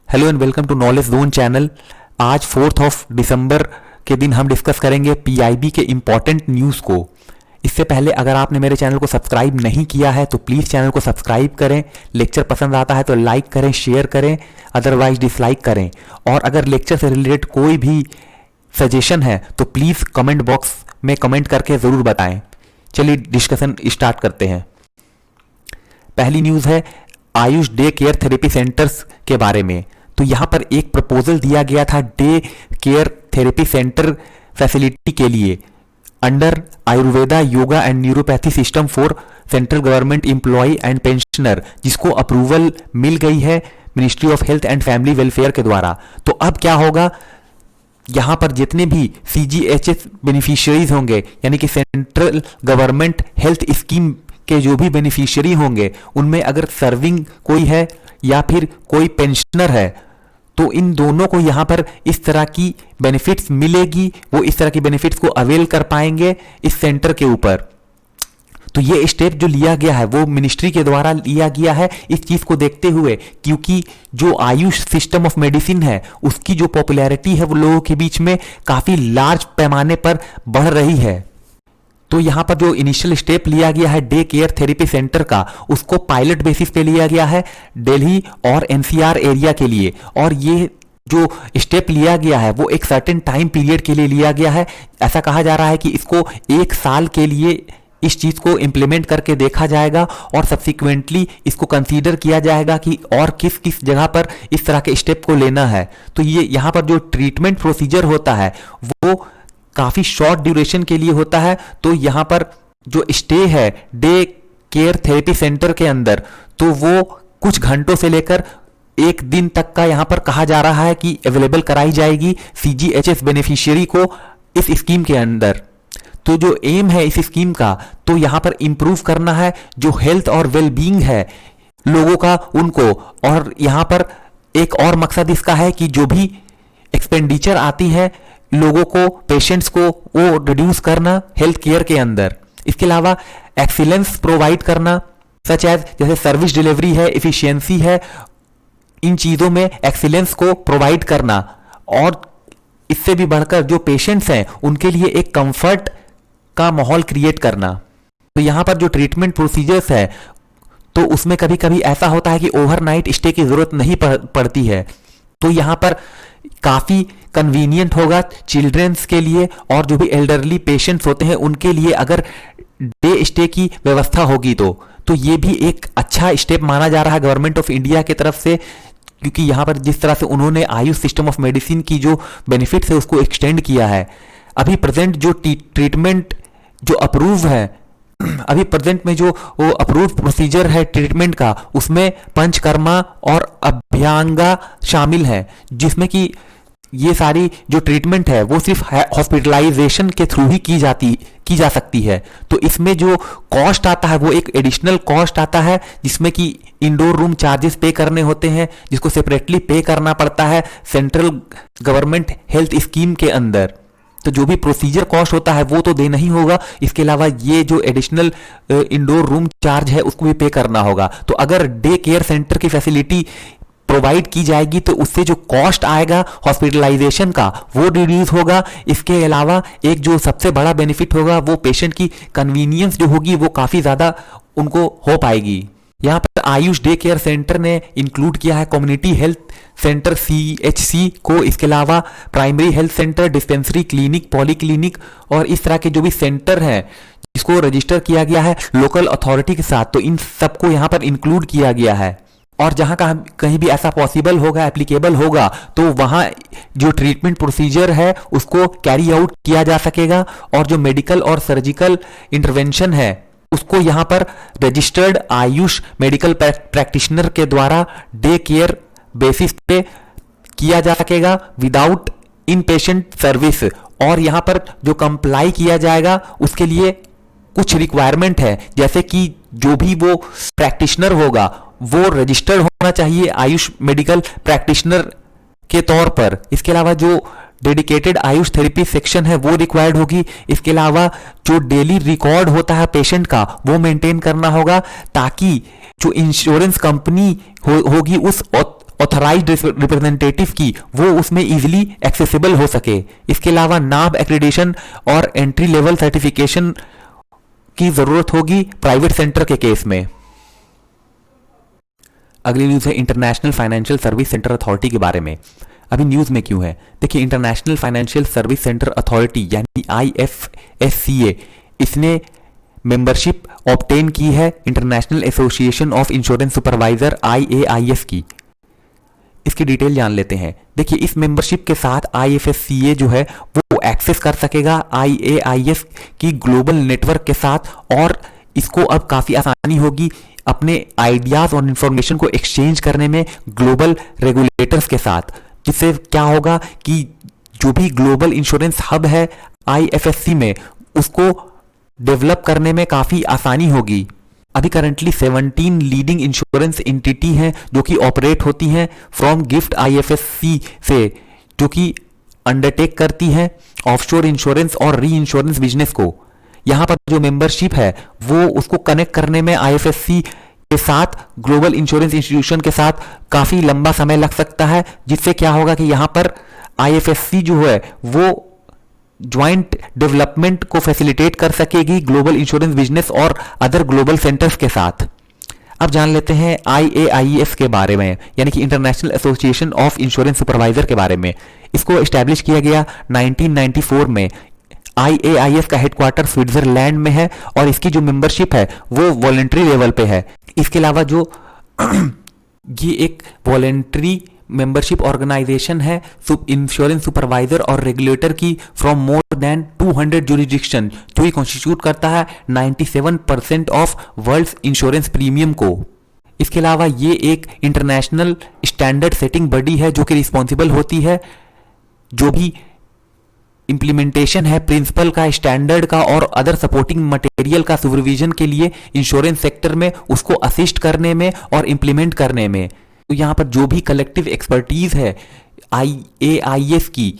Hello and welcome to knowledge zone channel. आज 4 दिसंबर के दिन हम डिस्कस करेंगे पीआईबी के इम्पॉर्टेंट न्यूज़ को। इससे पहले अगर आपने मेरे चैनल को सब्सक्राइब नहीं किया है तो प्लीज़ चैनल को सब्सक्राइब करें। लेक्चर पसंद आता है तो लाइक करें, शेयर करें, अदरवाइज डिसलाइक करें। और अगर लेक्चर से रिलेटेड कोई भी सजेशन है तो प्लीज़ कमेंट बॉक्स में कमेंट करके ज़रूर बताएं। चलिए डिस्कशन स्टार्ट करते हैं। पहली न्यूज़ है Ayush day care therapy centres के बारे में। तो यहाँ पर एक प्रपोजल दिया गया था day care therapy centre facility के लिए under Ayurveda yoga and neuropathy system for central government employ and pensioner, जिसको अप्रूवल मिल गई है ministry of health and family welfare के द्वारा। तो अब क्या होगा, यहाँ पर जितने भी सीजीएचएस बेनिफिशियरीज होंगे यानी कि सेंट्रल गवर्नमेंट हेल्थ स्कीम के जो भी बेनिफिशियरी होंगे उनमें अगर सर्विंग कोई है या फिर कोई पेंशनर है तो इन दोनों को यहाँ पर इस तरह की बेनिफिट्स मिलेगी। वो इस तरह की बेनिफिट्स को अवेल कर पाएंगे इस सेंटर के ऊपर। तो ये स्टेप जो लिया गया है वो मिनिस्ट्री के द्वारा लिया गया है इस चीज को देखते हुए, क्योंकि जो आयुष सिस्टम ऑफ मेडिसिन है उसकी जो पॉपुलैरिटी है वो लोगों के बीच में काफी लार्ज पैमाने पर बढ़ रही है। तो यहाँ पर जो इनिशियल स्टेप लिया गया है डे केयर थेरेपी सेंटर का, उसको पायलट बेसिस पे लिया गया है दिल्ली और एनसीआर एरिया के लिए। और ये जो स्टेप लिया गया है वो एक सर्टेन टाइम पीरियड के लिए लिया गया है। ऐसा कहा जा रहा है कि इसको 1 साल के लिए इस चीज को इंप्लीमेंट करके देखा जाएगा और सब्सिक्वेंटली इसको कंसीडर किया जाएगा कि और किस किस जगह पर इस तरह के स्टेप को लेना है। तो ये यहाँ पर जो ट्रीटमेंट प्रोसीजर होता है वो काफी शॉर्ट ड्यूरेशन के लिए होता है। तो यहाँ पर जो स्टे है डे केयर थेरेपी सेंटर के अंदर तो वो कुछ घंटों से लेकर 1 दिन तक का यहाँ पर कहा जा रहा है कि अवेलेबल कराई जाएगी सीजीएचएस बेनिफिशियरी को इस स्कीम के अंदर। तो जो एम है इस स्कीम का, तो यहाँ पर इंप्रूव करना है जो हेल्थ और वेलबींग है लोगों का उनको। और यहाँ पर एक और मकसद इसका है कि जो भी एक्सपेंडिचर आती है लोगों को, पेशेंट्स को, वो रिड्यूस करना हेल्थ केयर के अंदर। इसके अलावा एक्सीलेंस प्रोवाइड करना सच एज जैसे सर्विस डिलीवरी है, एफिशिएंसी है, इन चीज़ों में एक्सीलेंस को प्रोवाइड करना। और इससे भी बढ़कर जो पेशेंट्स हैं उनके लिए एक कंफर्ट का माहौल क्रिएट करना। तो यहाँ पर जो ट्रीटमेंट प्रोसीजर्स है तो उसमें कभी कभी ऐसा होता है कि ओवरनाइट स्टे की जरूरत नहीं पड़ती है। तो यहाँ पर काफी कन्वीनियंट होगा चिल्ड्रंस के लिए और जो भी एल्डरली पेशेंट्स होते हैं उनके लिए अगर डे स्टे की व्यवस्था होगी तो ये भी एक अच्छा स्टेप माना जा रहा है गवर्नमेंट ऑफ इंडिया की तरफ से, क्योंकि यहाँ पर जिस तरह से उन्होंने आयुष सिस्टम ऑफ मेडिसिन की जो बेनिफिट्स है उसको एक्सटेंड किया है। अभी प्रेजेंट जो ट्रीटमेंट जो अप्रूव है, अभी प्रेजेंट में जो वो अप्रूव प्रोसीजर है ट्रीटमेंट का, उसमें पंचकर्मा और अभ्यांगा शामिल है, जिसमें कि ये सारी जो ट्रीटमेंट है वो सिर्फ हॉस्पिटलाइजेशन के थ्रू ही की जा सकती है। तो इसमें जो कॉस्ट आता है वो एक एडिशनल कॉस्ट आता है, जिसमें कि इंडोर रूम चार्जेस पे करने होते हैं, जिसको सेपरेटली पे करना पड़ता है सेंट्रल गवर्नमेंट हेल्थ स्कीम के अंदर। तो जो भी प्रोसीजर कॉस्ट होता है वो तो देना ही होगा, इसके अलावा ये जो एडिशनल इंडोर रूम चार्ज है उसको भी पे करना होगा। तो अगर डे केयर सेंटर की फैसिलिटी प्रोवाइड की जाएगी तो उससे जो कॉस्ट आएगा हॉस्पिटलाइजेशन का वो रिड्यूस होगा। इसके अलावा एक जो सबसे बड़ा बेनिफिट होगा वो पेशेंट की कन्वीनियंस जो होगी वो काफ़ी ज़्यादा उनको हो पाएगी। यहाँ पर आयुष डे केयर सेंटर ने इंक्लूड किया है कम्युनिटी हेल्थ सेंटर सीएचसी को, इसके अलावा primary health centre, dispensary, clinic, polyclinic और इस तरह के जो भी सेंटर हैं जिसको रजिस्टर किया गया है लोकल अथॉरिटी के साथ, तो इन सबको यहाँ पर इंक्लूड किया गया है। और जहाँ कहीं भी ऐसा पॉसिबल होगा, एप्लीकेबल होगा, तो वहाँ जो ट्रीटमेंट प्रोसीजर है उसको कैरी आउट किया जा सकेगा। और जो मेडिकल और सर्जिकल इंटरवेंशन है उसको यहाँ पर रजिस्टर्ड आयुष मेडिकल प्रैक्टिशनर के द्वारा डे केयर बेसिस पे किया जा सकेगा विदाउट इन पेशेंट सर्विस। और यहाँ पर जो कंप्लाई किया जाएगा उसके लिए कुछ रिक्वायरमेंट है, जैसे कि जो भी वो प्रैक्टिशनर होगा वो रजिस्टर्ड होना चाहिए आयुष मेडिकल प्रैक्टिशनर के तौर पर। इसके अलावा जो डेडिकेटेड आयुष थेरेपी सेक्शन है वो रिक्वायर्ड होगी। इसके अलावा जो डेली रिकॉर्ड होता है पेशेंट का वो मेंटेन करना होगा, ताकि जो इंश्योरेंस कंपनी होगी उस ऑथराइज्ड रिप्रेजेंटेटिव की वो उसमें इजीली एक्सेसिबल हो सके। इसके अलावा नाब एक्रेडिटेशन और एंट्री लेवल सर्टिफिकेशन की जरूरत होगी प्राइवेट सेंटर के केस में। अगली न्यूज है international financial service centre authority के बारे में। अभी न्यूज में क्यों है, देखिए international financial service centre authority यानी IFSCA, इसने मेंबरशिप ऑब्टेन की है international association of insurance supervisor IAIS की। इसकी डिटेल जान लेते हैं। देखिए इस मेंबरशिप के साथ IFSCA जो है वो एक्सेस कर सकेगा IAIS की ग्लोबल नेटवर्क के साथ, और इसको अब काफी आसानी होगी अपने आइडियाज और इंफॉर्मेशन को एक्सचेंज करने में ग्लोबल रेगुलेटर्स के साथ, जिससे क्या होगा कि जो भी ग्लोबल इंश्योरेंस हब है IFSC में, उसको डेवलप करने में काफी आसानी होगी। अभी करंटली 17 लीडिंग इंश्योरेंस एंटिटी हैं जो कि ऑपरेट होती हैं फ्रॉम गिफ्ट IFSC से, जो कि अंडरटेक करती हैं ऑफशोर इंश्योरेंस और री इंश्योरेंस बिजनेस को। यहां पर जो मेंबरशिप है वो उसको कनेक्ट करने में IFSC के साथ ग्लोबल इंश्योरेंस इंस्टीट्यूशन के साथ काफी लंबा समय लग सकता है, जिससे क्या होगा कि यहां पर IFSC जो है वो ज्वाइंट डेवलपमेंट को फैसिलिटेट कर सकेगी ग्लोबल इंश्योरेंस बिजनेस और अदर ग्लोबल सेंटर्स के साथ। अब जान लेते हैं IAIS के बारे में, यानी कि international association of insurance supervisor के बारे में। इसको एस्टैब्लिश किया गया 1994 में। IAIS का हेडक्वार्टर स्विट्जरलैंड में है और इसकी जो मेंबरशिप है वो वॉलेंट्री लेवल पे है। इसके अलावा जो ये एक वॉलेंट्री मेंबरशिप ऑर्गेनाइजेशन है इंश्योरेंस सुपरवाइजर और रेगुलेटर की फ्रॉम मोर देन 200 जुरिडिक्शन, जो ही कॉन्स्टिट्यूट करता है 97% ऑफ वर्ल्ड इंश्योरेंस प्रीमियम को। इसके अलावा ये एक इंटरनेशनल स्टैंडर्ड सेटिंग बॉडी है जो कि रिस्पॉन्सिबल होती है जो भी इंप्लीमेंटेशन है प्रिंसिपल का, स्टैंडर्ड का और अदर सपोर्टिंग मटेरियल का सुपरविजन के लिए इंश्योरेंस सेक्टर में, उसको असिस्ट करने में और इंप्लीमेंट करने में। तो यहाँ पर जो भी कलेक्टिव एक्सपर्टीज है IAIS की,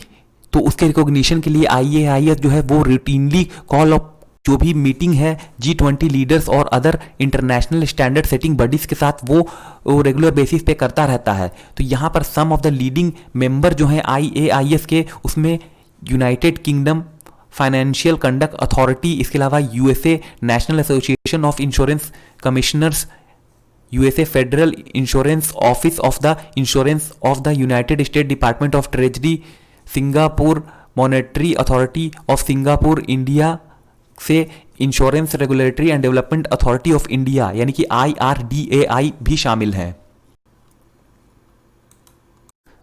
तो उसके रिकॉग्निशन के लिए IAIS जो है वो रूटीनली कॉल अप जो भी मीटिंग है G20 लीडर्स और other international standard setting bodies के साथ वो रेगुलर बेसिस पे करता रहता है। तो यहाँ पर some of the leading member जो हैं IAIS के, उसमें United Kingdom financial conduct authority, इसके अलावा USA national association of insurance commissioners, USA federal insurance office of the insurance of the United State department of treasury, Singapore monetary authority of Singapore, India से insurance regulatory and development authority of India यानी कि IRDAI भी शामिल हैं।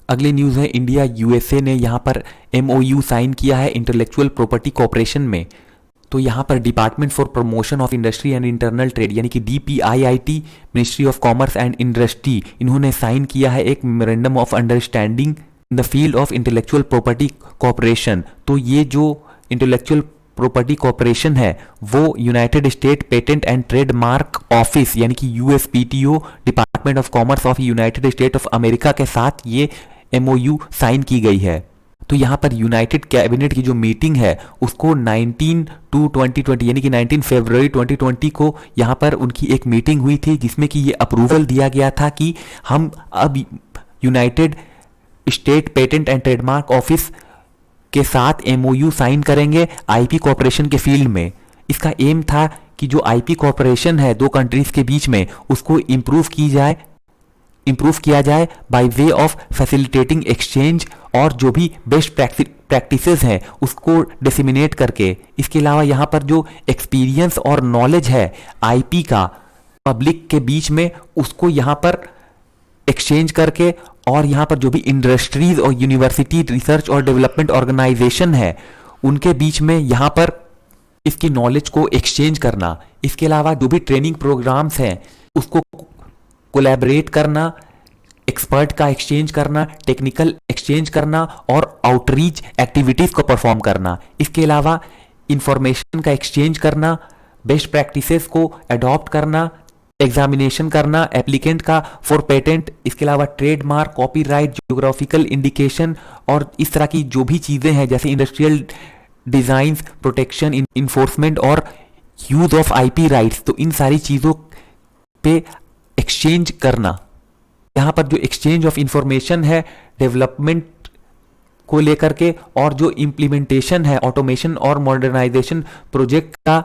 अगली news है India USA ने यहाँ पर MOU साइन किया है इंटेलेक्चुअल प्रॉपर्टी कॉर्पोरेशन में। तो यहाँ पर department for promotion of industry and internal trade यानी कि DPIIT, ministry of commerce and industry, इन्होंने साइन किया है एक memorandum of understanding in the field of intellectual property corporation. तो ये जो इंटेलेक्चुअल प्रॉपर्टी कॉर्पोरेशन है वो United state patent and trademark office यानी कि USPTO, department of commerce of United state of America के साथ ये MOU साइन की गई है। तो यहाँ पर यूनाइटेड कैबिनेट की जो मीटिंग है उसको 19/2/2020 यानी कि 19 फरवरी 2020 को यहाँ पर उनकी एक मीटिंग हुई थी, जिसमें कि ये अप्रूवल दिया गया था कि हम अब United state patent and trademark office के साथ MOU साइन करेंगे IP कॉर्पोरेशन के फील्ड में। इसका एम था कि जो IP कॉर्पोरेशन है दो कंट्रीज के बीच में, उसको इम्प्रूव किया जाए by way of facilitating exchange और जो भी बेस्ट प्रैक्टिसेस हैं उसको डिसेमिनेट करके। इसके अलावा यहाँ पर जो एक्सपीरियंस और नॉलेज है IP का पब्लिक के बीच में, उसको यहाँ पर एक्सचेंज करके, और यहाँ पर जो भी इंडस्ट्रीज और यूनिवर्सिटी रिसर्च और डेवलपमेंट ऑर्गेनाइजेशन है उनके बीच में यहाँ पर इसकी नॉलेज को एक्सचेंज करना। इसके अलावा जो भी ट्रेनिंग प्रोग्राम्स हैं उसको कोलैबोरेट करना, एक्सपर्ट का एक्सचेंज करना, टेक्निकल एक्सचेंज करना और आउटरीच एक्टिविटीज को परफॉर्म करना। इसके अलावा इंफॉर्मेशन का एक्सचेंज करना, बेस्ट प्रैक्टिसेस को अडॉप्ट करना, एग्जामिनेशन करना एप्लीकेंट का फॉर पेटेंट, इसके अलावा ट्रेडमार्क, कॉपीराइट, जियोग्राफिकल इंडिकेशन और इस तरह की जो भी चीज़ें हैं जैसे इंडस्ट्रियल डिज़ाइंस, प्रोटेक्शन, इन्फोर्समेंट और यूज ऑफ IP राइट्स, तो इन सारी चीज़ों पे एक्सचेंज करना। यहाँ पर जो एक्सचेंज ऑफ इंफॉर्मेशन है डेवलपमेंट को लेकर के, और जो इम्प्लीमेंटेशन है ऑटोमेशन और मॉडर्नाइजेशन प्रोजेक्ट का,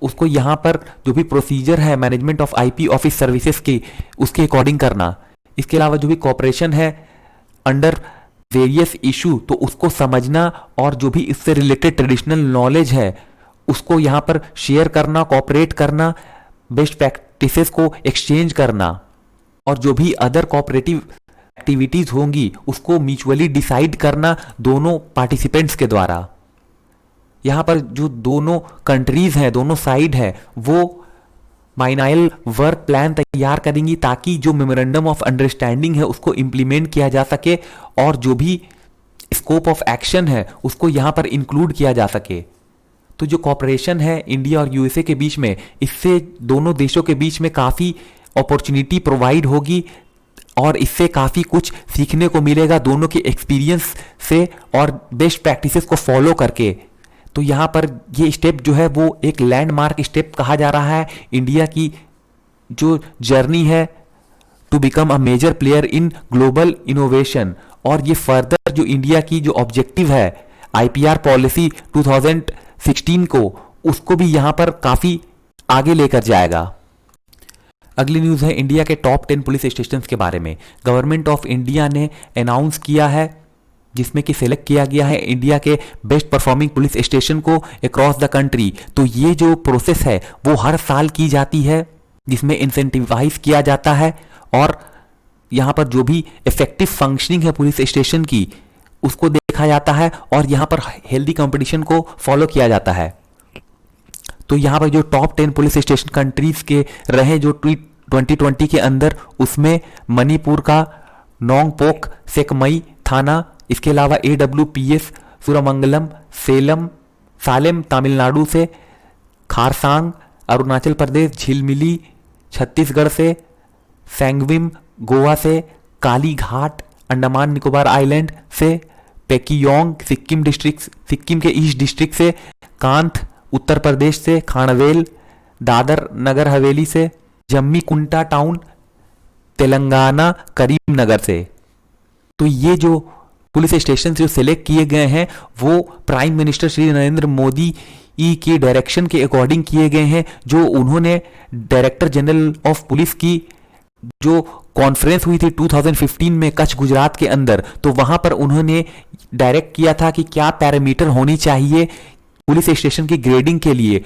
उसको यहाँ पर जो भी प्रोसीजर है management of IP office services की, उसके अकॉर्डिंग करना। इसके अलावा जो भी कॉपरेशन है अंडर वेरियस इशू, तो उसको समझना, और जो भी इससे रिलेटेड ट्रेडिशनल नॉलेज है उसको यहाँ पर शेयर करना, कॉपरेट करना, बेस्ट प्रैक्टिसेस को एक्सचेंज करना, और जो भी अदर कोऑपरेटिव एक्टिविटीज होंगी उसको म्यूचुअली डिसाइड करना दोनों पार्टिसिपेंट्स के द्वारा। यहाँ पर जो दोनों कंट्रीज हैं, दोनों साइड है, वो माइनाइल वर्क प्लान तैयार करेंगी ताकि जो मेमोरेंडम ऑफ अंडरस्टैंडिंग है उसको इंप्लीमेंट किया जा सके, और जो भी स्कोप ऑफ एक्शन है उसको यहाँ पर इंक्लूड किया जा सके। तो जो कॉपरेशन है इंडिया और यूएसए के बीच में, इससे दोनों देशों के बीच में काफ़ी अपॉर्चुनिटी प्रोवाइड होगी, और इससे काफ़ी कुछ सीखने को मिलेगा दोनों के एक्सपीरियंस से और बेस्ट प्रैक्टिसेस को फॉलो करके। तो यहाँ पर ये स्टेप जो है वो एक लैंडमार्क स्टेप कहा जा रहा है इंडिया की जो जर्नी है to become a major player in global innovation. और ये फर्दर जो इंडिया की जो ऑब्जेक्टिव है आईपीआर पॉलिसी 2016 को, उसको भी यहाँ पर काफ़ी आगे लेकर जाएगा। अगली न्यूज़ है इंडिया के टॉप 10 पुलिस स्टेशन के बारे में। गवर्नमेंट ऑफ इंडिया ने अनाउंस किया है, जिसमें कि सिलेक्ट किया गया है इंडिया के बेस्ट परफॉर्मिंग पुलिस स्टेशन को अक्रॉस द कंट्री। तो ये जो प्रोसेस है वो हर साल की जाती है, जिसमें इंसेंटिवाइज किया जाता है, और यहाँ पर जो भी इफेक्टिव फंक्शनिंग है पुलिस स्टेशन की उसको देखा जाता है, और यहाँ पर हेल्दी कंपटीशन को फॉलो किया जाता है। तो यहाँ पर जो टॉप 10 पुलिस स्टेशन कंट्रीज के रहे जो 2020 के अंदर, उसमें मणिपुर का नोंगपोक सेकमई थाना, इसके अलावा AWPS सुरमंगलम सालेम तमिलनाडु से, खारसांग अरुणाचल प्रदेश, झिलमिली छत्तीसगढ़ से, सैंगविम गोवा से, कालीघाट अंडमान निकोबार आइलैंड से, पेकियोंग सिक्किम के ईस्ट डिस्ट्रिक्ट से, कांथ उत्तर प्रदेश से, खानवेल दादर नगर हवेली से, जम्मी कुंटा टाउन तेलंगाना करीमनगर से। तो ये जो पुलिस स्टेशन जो सिलेक्ट किए गए हैं वो प्राइम मिनिस्टर श्री नरेंद्र मोदी की डायरेक्शन के अकॉर्डिंग किए गए हैं, जो उन्होंने डायरेक्टर जनरल ऑफ पुलिस की जो कॉन्फ्रेंस हुई थी 2015 में कच्छ गुजरात के अंदर, तो वहां पर उन्होंने डायरेक्ट किया था कि क्या पैरामीटर होनी चाहिए पुलिस स्टेशन की ग्रेडिंग के लिए।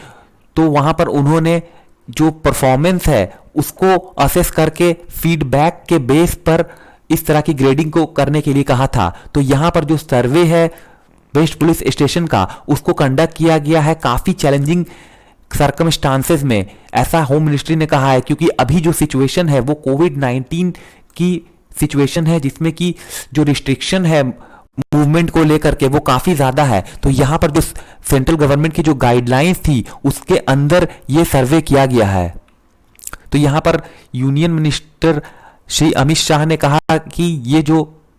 तो वहां पर उन्होंने जो परफॉर्मेंस है उसको असेस करके फीडबैक के बेस पर इस तरह की ग्रेडिंग को करने के लिए कहा था। तो यहां पर जो सर्वे है बेस्ट पुलिस स्टेशन का उसको कंडक्ट किया गया है काफी चैलेंजिंग सर्कमस्टांसेस में, ऐसा होम मिनिस्ट्री ने कहा है, क्योंकि अभी जो सिचुएशन है वो कोविड-19 की सिचुएशन है, जिसमें कि जो रिस्ट्रिक्शन है मूवमेंट को लेकर के वो काफी ज्यादा है। तो यहां पर जो सेंट्रल गवर्नमेंट की जो गाइडलाइंस थी उसके अंदर ये सर्वे किया गया है। तो यहां पर यूनियन मिनिस्टर श्री अमित शाह ने कहा कि ये जो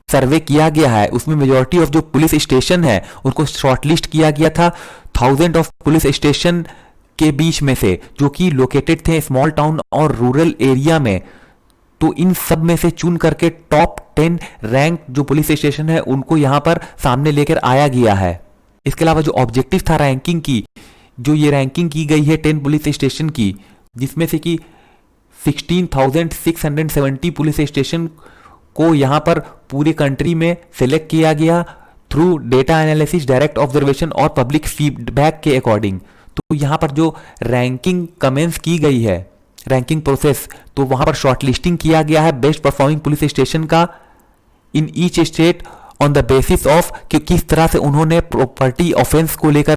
सर्वे किया गया है उसमें मेजॉरिटी ऑफ जो पुलिस स्टेशन है उनको शॉर्टलिस्ट किया गया था 1000 ऑफ पुलिस स्टेशन के बीच में से, जो कि लोकेटेड थे स्मॉल टाउन और रूरल एरिया में। तो इन सब में से चुन करके टॉप 10 रैंक जो पुलिस स्टेशन है उनको यहां पर सामने लेकर आया गया है। इसके अलावा जो ऑब्जेक्टिव था रैंकिंग की, जो ये रैंकिंग की गई है 10 पुलिस स्टेशन की, जिसमें से कि 16,670 पुलिस स्टेशन को यहां पर पूरे कंट्री में सिलेक्ट किया गया through data analysis, direct observation और पब्लिक फीडबैक के अकॉर्डिंग। तो यहां पर जो रैंकिंग कमेंस की गई है, रैंकिंग प्रोसेस, तो वहां पर शॉर्टलिस्टिंग किया गया है बेस्ट परफॉर्मिंग पुलिस स्टेशन का in each state on the basis of कि किस तरह से उन्होंने प्रॉपर्टी ऑफेंस को लेकर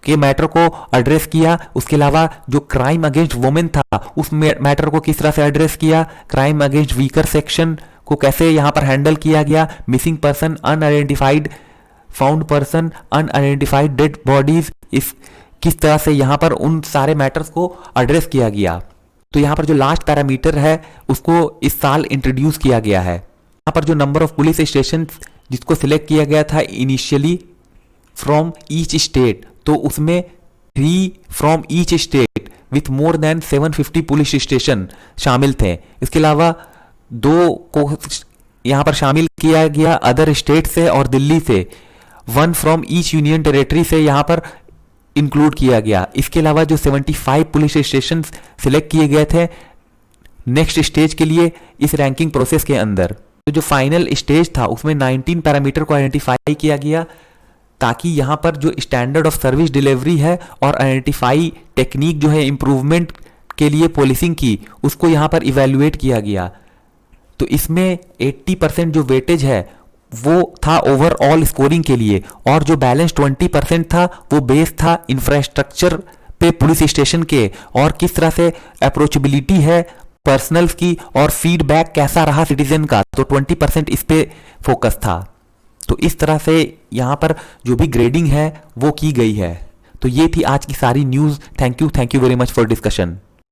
के मैटर को एड्रेस किया। उसके अलावा जो क्राइम अगेंस्ट वुमेन था उस मैटर को किस तरह से एड्रेस किया, क्राइम अगेंस्ट वीकर सेक्शन को कैसे यहां पर हैंडल किया गया, missing person, unidentified found person, unidentified dead bodies, इस किस तरह से यहां पर उन सारे मैटर्स को एड्रेस किया गया। तो यहां पर जो लास्ट पैरामीटर है उसको इस साल इंट्रोड्यूस किया गया है। यहां पर जो नंबर ऑफ पुलिस स्टेशन जिसको सिलेक्ट किया गया था इनिशियली फ्रॉम ईच स्टेट, तो उसमें 3 from each state with more than 750 police station शामिल थे। इसके अलावा 2 को यहाँ पर शामिल किया गया अदर स्टेट से और दिल्ली से, 1 फ्रॉम ईच यूनियन टेरिटरी से यहाँ पर इंक्लूड किया गया। इसके अलावा जो 75 पुलिस स्टेशन सिलेक्ट किए गए थे नेक्स्ट स्टेज के लिए इस रैंकिंग प्रोसेस के अंदर, तो जो फाइनल स्टेज था उसमें 19 पैरामीटर को आइडेंटिफाई किया गया, ताकि यहाँ पर जो स्टैंडर्ड ऑफ सर्विस डिलीवरी है और आइडेंटिफाई टेक्निक जो है इम्प्रूवमेंट के लिए पॉलिसिंग की, उसको यहाँ पर इवेल्युएट किया गया। तो इसमें 80% जो वेटेज है वो था ओवरऑल स्कोरिंग के लिए, और जो बैलेंस 20% था वो बेस था इंफ्रास्ट्रक्चर पे पुलिस स्टेशन के, और किस तरह से अप्रोचेबिलिटी है पर्सनल्स की और फीडबैक कैसा रहा सिटीजन का, तो 20% इस पे फोकस था। तो इस तरह से यहाँ पर जो भी ग्रेडिंग है वो की गई है। तो ये थी आज की सारी news. Thank you very much for discussion.